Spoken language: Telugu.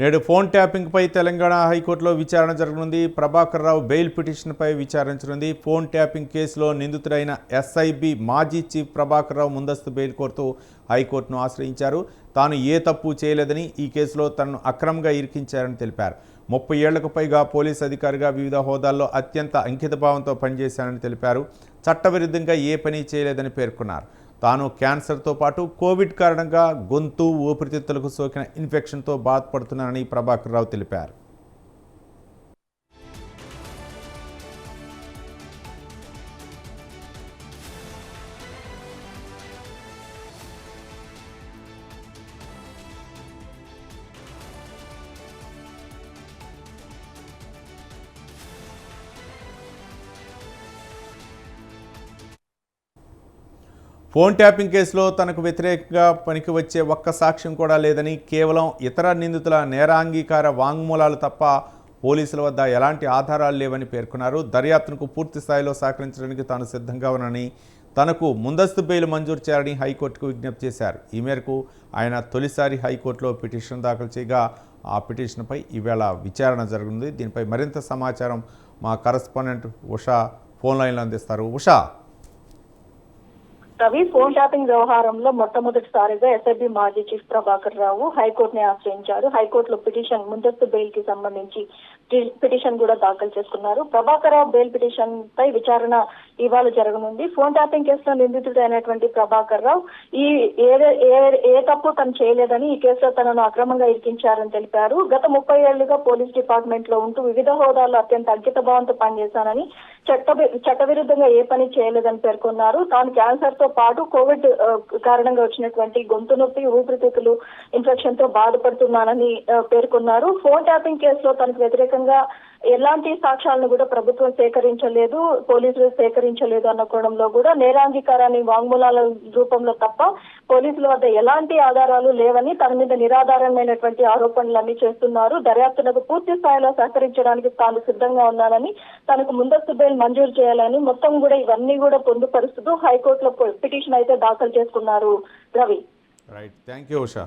నేడు ఫోన్ ట్యాపింగ్పై తెలంగాణ హైకోర్టులో విచారణ జరగనుంది. ప్రభాకర్ రావు బెయిల్ పిటిషన్పై విచారించనుంది. ఫోన్ ట్యాపింగ్ కేసులో నిందితుడైన ఎస్ఐబి మాజీ చీఫ్ ప్రభాకర్ రావు ముందస్తు బెయిల్ కోరుతూ హైకోర్టును ఆశ్రయించారు. తాను ఏ తప్పు చేయలేదని, ఈ కేసులో తనను అక్రమంగా ఇరికించారని తెలిపారు. 30 ఏళ్లకు పైగా పోలీస్ అధికారిగా వివిధ హోదాల్లో అత్యంత అంకితభావంతో పనిచేశానని తెలిపారు. చట్టవిరుద్ధంగా ఏ పని చేయలేదని పేర్కొన్నారు. తాను క్యాన్సర్తో పాటు కోవిడ్ కారణంగా గొంతు, ఊపిరితిత్తులకు సోకిన ఇన్ఫెక్షన్తో బాధపడుతున్నానని ప్రభాకర్ రావు తెలిపారు. ఫోన్ ట్యాపింగ్ కేసులో తనకు వ్యతిరేకంగా పనికి వచ్చే ఒక్క సాక్ష్యం కూడా లేదని, కేవలం ఇతర నిందితుల నేరాంగీకార వాంగ్మూలాలు తప్ప పోలీసుల వద్ద ఎలాంటి ఆధారాలు లేవని పేర్కొన్నారు. దర్యాప్తునకు పూర్తి స్థాయిలో సహకరించడానికి తాను సిద్ధంగా ఉన్నానని, తనకు ముందస్తు బెయిల్ మంజూరు చేయాలని హైకోర్టుకు విజ్ఞప్తి చేశారు. ఈ మేరకు ఆయన తొలిసారి హైకోర్టులో పిటిషన్ దాఖలు చేయగా ఆ పిటిషన్పై ఈవేళ విచారణ జరగనుంది. దీనిపై మరింత సమాచారం మా కరస్పాండెంట్ ఉషా ఫోన్ లైన్లో అందిస్తారు. ఉషా, రవి, ఫోన్ ట్యాపింగ్ వ్యవహారంలో మొట్టమొదటిసారిగా ఎస్ఐబి మాజీ చీఫ్ ప్రభాకర్ రావు హైకోర్టుని ఆశ్రయించారు. హైకోర్టులో పిటిషన్ ముందస్తు బెయిల్ కి సంబంధించి పిటిషన్ కూడా దాఖలు చేసుకున్నారు. ప్రభాకర్ రావు బెయిల్ పిటిషన్ పై విచారణ ఇవాళ జరగనుంది. ఫోన్ ట్యాపింగ్ కేసులో నిందితుడైనటువంటి ప్రభాకర్ రావు ఏ తప్పు తను చేయలేదని, ఈ కేసులో తనను అక్రమంగా ఇరికించారని తెలిపారు. గత 30 ఏళ్లుగా పోలీస్ డిపార్ట్మెంట్ లో ఉంటూ వివిధ హోదాల్లో అత్యంత అంకిత భావంతో పనిచేశానని, చట్టవిరుద్ధంగా ఏ పని చేయలేదని పేర్కొన్నారు. తాను క్యాన్సర్ తో పాటు కోవిడ్ కారణంగా వచ్చినటువంటి గొంతు నొప్పి, ఊపిరితిత్తులు ఇన్ఫెక్షన్ తో బాధపడుతున్నానని పేర్కొన్నారు. ఫోన్ ట్యాపింగ్ కేసులో తనకు వ్యతిరేకంగా ఎలాంటి సాక్ష్యాలను కూడా ప్రభుత్వం సేకరించలేదు, పోలీసులు సేకరించలేదు అన్న కోణంలో కూడా నేరాంగీకారాన్ని వాంగ్మూలాల రూపంలో తప్ప పోలీసుల వద్ద ఎలాంటి ఆధారాలు లేవని, తన మీద నిరాధారమైనటువంటి ఆరోపణలన్నీ చేస్తున్నారు. దర్యాప్తునకు పూర్తి స్థాయిలో సహకరించడానికి తాను సిద్ధంగా ఉన్నానని, తనకు ముందస్తు బెయిల్ మంజూరు చేయాలని మొత్తం కూడా ఇవన్నీ కూడా పొందుపరుస్తూ హైకోర్టులో పిటిషన్ అయితే దాఖలు చేసుకున్నారు. Ravi, right, thank you Usha.